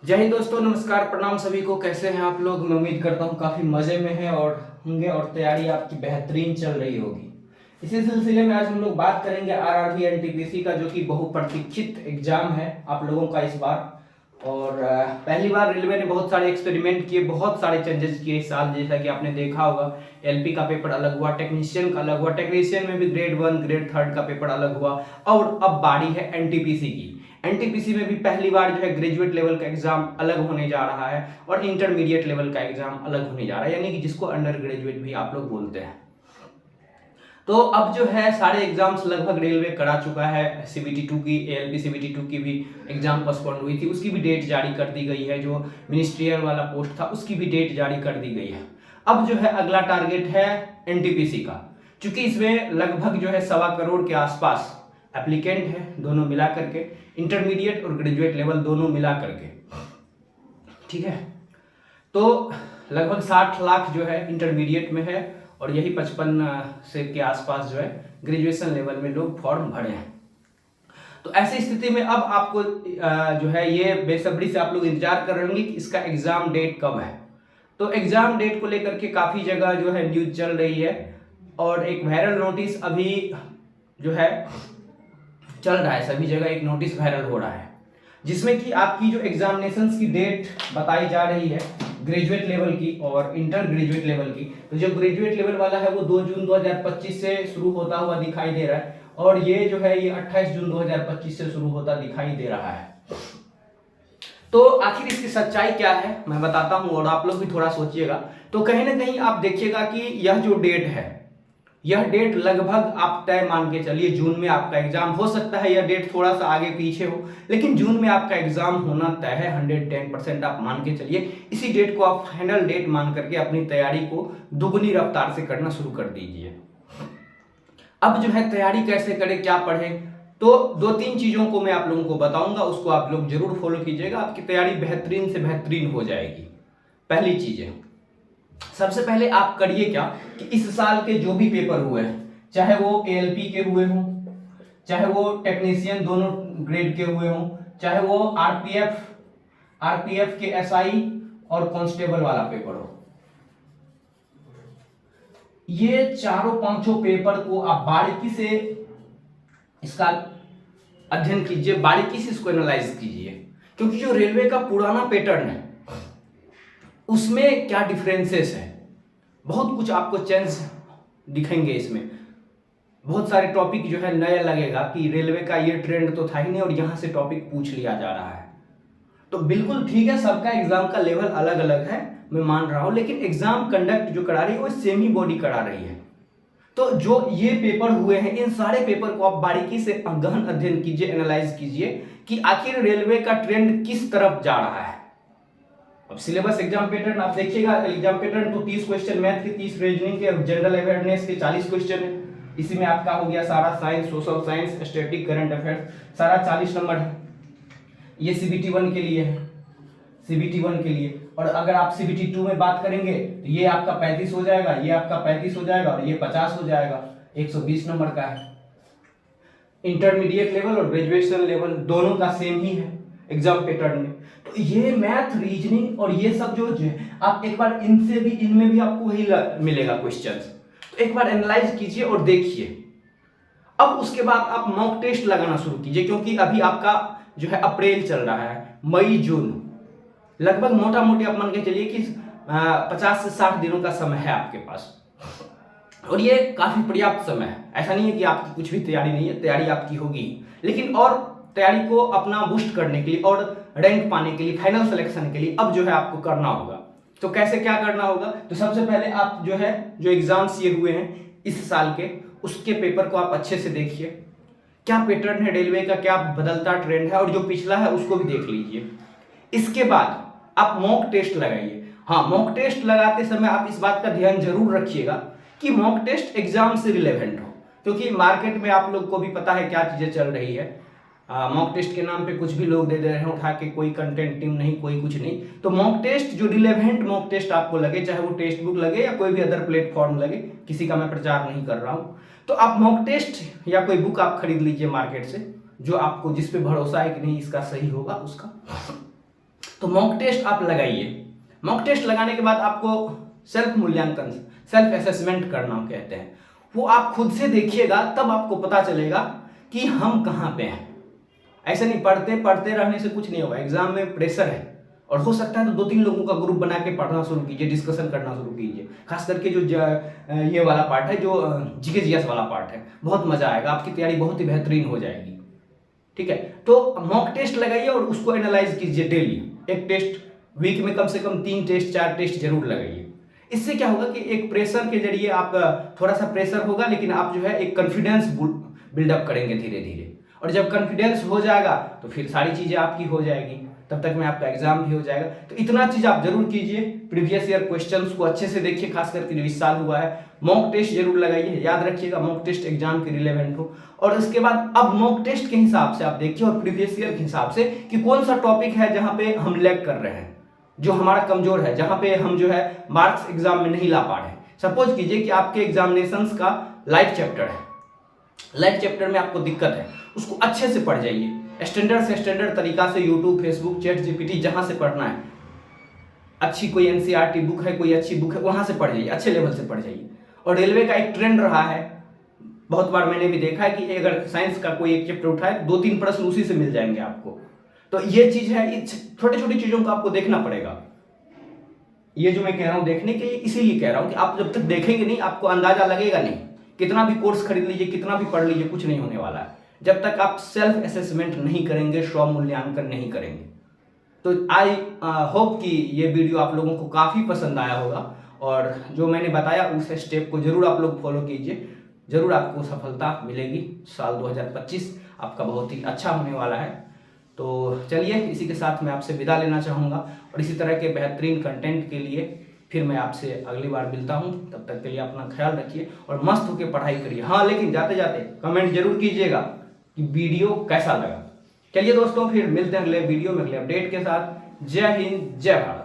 जय हिंद दोस्तों, नमस्कार, प्रणाम सभी को। कैसे हैं आप लोग? मैं उम्मीद करता हूं काफ़ी मज़े में हैं और होंगे और तैयारी आपकी बेहतरीन चल रही होगी। इसी सिलसिले में आज हम लोग बात करेंगे आरआरबी एनटीपीसी का, जो कि बहुप्रतीक्षित एग्जाम है आप लोगों का इस बार। और पहली बार रेलवे ने बहुत सारे एक्सपेरिमेंट किए, बहुत सारे चेंजेस किए इस साल। जैसा कि आपने देखा होगा, एलपी का पेपर अलग हुआ, टेक्नीशियन का अलग हुआ, टेक्नीशियन में भी ग्रेड 1 ग्रेड 3 का पेपर अलग हुआ। और अब बारी है एनटीपीसी की। एनटीपीसी में भी पहली बार जो है ग्रेजुएट लेवल का एग्जाम अलग होने जा रहा है और इंटरमीडिएट लेवल का एग्जाम अलग होने जा रहा है, यानी कि जिसको अंडर ग्रेजुएट भी आप लोग बोलते हैं। तो अब जो है सारे एग्जाम्स लगभग रेलवे करा चुका है। सीबीटी 2 की, एएलपी सीबीटी 2 की भी एग्जाम पोस्टपोन हुई थी, उसकी भी डेट जारी कर दी गई है। जो मिनिस्ट्रियल वाला पोस्ट था उसकी भी डेट जारी कर दी गई है। अब जो है अगला टारगेट है एनटीपीसी का, चूंकि इसमें लगभग जो है 1.25 करोड़ के आसपास एप्लीकेंट है, दोनों मिला करके, इंटरमीडिएट और ग्रेजुएट लेवल दोनों मिला करके। ठीक है, तो लगभग 60 लाख जो है इंटरमीडिएट में है और यही 55 से के आसपास जो है ग्रेजुएशन लेवल में लोग फॉर्म भरे हैं। तो ऐसी स्थिति में अब आपको जो है ये बेसब्री से आप लोग इंतजार कर रहे होंगे कि इसका एग्जाम डेट कब है। तो एग्जाम डेट को लेकर के काफी जगह जो है न्यूज चल रही है और एक वायरल नोटिस अभी जो है चल रहा है, सभी जगह एक नोटिस वायरल हो रहा है, जिसमें कि आपकी जो एग्जामिनेशंस की डेट बताई जा रही है ग्रेजुएट लेवल की और इंटर ग्रेजुएट लेवल की। तो जो ग्रेजुएट लेवल वाला है वो 2 जून 2025 से शुरू होता हुआ दिखाई दे रहा है और ये जो है ये 28 जून 2025 से शुरू होता दिखाई दे रहा है। तो आखिर इसकी सच्चाई क्या है मैं बताता हूं और आप लोग भी थोड़ा सोचिएगा। तो कहीं ना कहीं आप देखिएगा कि यह जो डेट है, यह डेट लगभग आप तय मान के चलिए जून में आपका एग्जाम हो सकता है। यह डेट थोड़ा सा आगे पीछे हो, लेकिन जून में आपका एग्जाम होना तय है। 110% आप मान के चलिए। इसी डेट को आप फाइनल डेट मान करके अपनी तैयारी को दुगनी रफ्तार से करना शुरू कर दीजिए। अब जो है तैयारी कैसे करें, क्या पढ़ें, तो 2-3 चीजों को मैं आप लोगों को बताऊंगा, उसको आप लोग जरूर फॉलो कीजिएगा। आपकी तैयारी बेहतरीन से बेहतरीन हो जाएगी। पहली चीज है, सबसे पहले आप करिए क्या कि इस साल के जो भी पेपर हुए हैं, चाहे वो एएलपी के हुए हों, चाहे वो टेक्नीशियन दोनों ग्रेड के हुए हों, चाहे वो आरपीएफ के एसआई और कांस्टेबल वाला पेपर हो, ये चारों पांचों पेपर को आप बारीकी से इसका अध्ययन कीजिए, बारीकी से इसको एनालाइज कीजिए। क्योंकि जो रेलवे का पुराना पैटर्न है उसमें क्या डिफरेंसेस है, बहुत कुछ आपको चेंज दिखेंगे इसमें। बहुत सारे टॉपिक जो है नया लगेगा कि रेलवे का ये ट्रेंड तो था ही नहीं और यहां से टॉपिक पूछ लिया जा रहा है। तो बिल्कुल ठीक है, सबका एग्जाम का लेवल अलग अलग है, मैं मान रहा हूं, लेकिन एग्जाम कंडक्ट जो करा रही है वो सेम ही बॉडी करा रही है। तो जो ये पेपर हुए हैं, इन सारे पेपर को आप बारीकी से गहन अध्ययन कीजिए, एनालाइज कीजिए कि आखिर रेलवे का ट्रेंड किस तरफ जा रहा है। अब सिलेबस एग्जाम पैटर्न आप देखिएगा, एग्जाम पैटर्न तो 30 क्वेश्चन मैथ के, 30 रीजनिंग के और जनरल अवेयरनेस के 40 क्वेश्चन है। इसी में आपका हो गया सारा science, social science, static, current affairs, सारा 40 नंबर है। ये सीबीटी 1 के लिए है, सीबीटी 1 के लिए। और अगर आप सीबीटी 2 में बात करेंगे तो ये आपका 35 हो जाएगा, ये आपका 35 हो जाएगा और ये 50 हो जाएगा, 120 नंबर का है। इंटरमीडिएट लेवल और ग्रेजुएशन लेवल दोनों का सेम ही है एग्जाम पैटर्न में। तो ये मैथ, रीजनिंग और ये सब जो है आप एक बार इनसे भी, इनमें भी आपको वही मिलेगा क्वेश्चंस। तो एक बार एनालाइज कीजिए और देखिए। अब उसके बाद आप मॉक टेस्ट लगाना शुरू कीजिए, क्योंकि अभी आपका जो है अप्रैल चल रहा है, मई जून, लगभग मोटा मोटी आप मान के चलिए कि 50 से 60 दिनों का समय है आपके पास। और ये काफी पर्याप्त समय है। ऐसा नहीं है कि आपकी कुछ भी तैयारी नहीं है, तैयारी आपकी होगी, लेकिन और तैयारी को अपना बूस्ट करने के लिए और रैंक पाने के लिए, फाइनल सिलेक्शन के लिए अब जो है आपको करना होगा। तो कैसे क्या करना होगा, तो सबसे पहले आप जो है जो एग्जाम्स ये हुए हैं इस साल के, उसके पेपर को आप अच्छे से देखिए। क्या पैटर्न है रेलवे का, क्या बदलता ट्रेंड है, और जो पिछला है उसको भी देख लीजिए। इसके बाद आप मॉक टेस्ट लगाइए। हाँ, मॉक टेस्ट लगाते समय आप इस बात का ध्यान जरूर रखिएगा कि मॉक टेस्ट एग्जाम से रिलेवेंट हो, क्योंकि मार्केट में आप लोग को भी पता है क्या चीजें चल रही है। मॉक टेस्ट के नाम पे कुछ भी लोग दे रहे हैं उठा के, कोई कंटेंट टीम नहीं, कोई कुछ नहीं। तो मॉक टेस्ट जो रिलेवेंट मॉक टेस्ट आपको लगे, चाहे वो टेक्स्ट बुक लगे या कोई भी अदर प्लेटफॉर्म लगे, किसी का मैं प्रचार नहीं कर रहा हूं, तो आप मॉक टेस्ट या कोई बुक आप खरीद लीजिए मार्केट से, जो आपको जिस पे भरोसा है कि नहीं इसका सही होगा उसका। तो मॉक टेस्ट आप लगाइए। मॉक टेस्ट लगाने के बाद आपको सेल्फ मूल्यांकन, सेल्फ असेसमेंट करना कहते हैं, वो आप खुद से देखिएगा, तब आपको पता चलेगा कि हम कहाँ पे हैं। ऐसे नहीं पढ़ते पढ़ते रहने से कुछ नहीं होगा। एग्जाम में प्रेशर है, और हो सकता है तो 2-3 लोगों का ग्रुप बना के पढ़ना शुरू कीजिए, डिस्कशन करना शुरू कीजिए। खास करके जो ये वाला पार्ट है, जो जीके जीएस वाला पार्ट है, बहुत मजा आएगा, आपकी तैयारी बहुत ही बेहतरीन हो जाएगी। ठीक है, तो मॉक टेस्ट लगाइए और उसको एनालाइज कीजिए डेली। एक टेस्ट वीक में कम से कम 3 टेस्ट 4 टेस्ट जरूर लगाइए। इससे क्या होगा कि एक प्रेशर के जरिए आप, थोड़ा सा प्रेशर होगा लेकिन आप जो है एक कॉन्फिडेंस बिल्डअप करेंगे धीरे धीरे, और जब कॉन्फिडेंस हो जाएगा तो फिर सारी चीजें आपकी हो जाएगी, तब तक में आपका एग्जाम भी हो जाएगा। तो इतना चीज आप जरूर कीजिए, प्रीवियस ईयर क्वेश्चंस को अच्छे से देखिए, खास करके जो इस साल हुआ है। मॉक टेस्ट जरूर लगाइए, याद रखिएगा मॉक टेस्ट एग्जाम के रिलेवेंट हो। और उसके बाद अब मॉक टेस्ट के हिसाब से आप देखिए और प्रीवियस ईयर के हिसाब से कि कौन सा टॉपिक है जहां पे हम लैग कर रहे हैं, जो हमारा कमजोर है, जहां पे हम जो है मार्क्स एग्जाम में नहीं ला पा रहे हैं। सपोज कीजिए कि आपके एग्जामिनेशंस का लाइफ चैप्टर है, लाइफ चैप्टर में आपको दिक्कत है, उसको अच्छे से पढ़ जाइए, स्टैंडर्ड से स्टैंडर्ड तरीका से, यूट्यूब, फेसबुक, चैट जीपीटी, जहां से पढ़ना है, अच्छी कोई एनसीईआरटी बुक है, कोई अच्छी बुक है, वहां से पढ़ जाइए, अच्छे लेवल से पढ़ जाइए। और रेलवे का एक ट्रेंड रहा है, बहुत बार मैंने भी देखा है कि अगर साइंस का कोई एक चैप्टर उठाए 2-3 प्रश्न उसी से मिल जाएंगे आपको। तो ये चीज है, छोटी छोटी चीजों को आपको देखना पड़ेगा। ये जो मैं कह रहा हूं देखने के लिए, इसीलिए कह रहा हूं कि आप जब तक देखेंगे नहीं आपको अंदाजा लगेगा नहीं। कितना भी कोर्स खरीद लीजिए, कितना भी पढ़ लीजिए, कुछ नहीं होने वाला है जब तक आप सेल्फ असेसमेंट नहीं करेंगे, स्व मूल्यांकन नहीं करेंगे। तो आई होप कि ये वीडियो आप लोगों को काफी पसंद आया होगा, और जो मैंने बताया उस स्टेप को जरूर आप लोग फॉलो कीजिए, जरूर आपको सफलता मिलेगी। साल 2025 आपका बहुत ही अच्छा होने वाला है। तो चलिए, इसी के साथ मैं आपसे विदा लेना चाहूँगा, और इसी तरह के बेहतरीन कंटेंट के लिए फिर मैं आपसे अगली बार मिलता हूँ। तब तक के लिए अपना ख्याल रखिए और मस्त होकर पढ़ाई करिए। हाँ, लेकिन जाते जाते कमेंट जरूर कीजिएगा कि वीडियो कैसा लगा। चलिए दोस्तों, फिर मिलते हैं अगले वीडियो में अगले अपडेट के साथ। जय हिंद, जय भारत।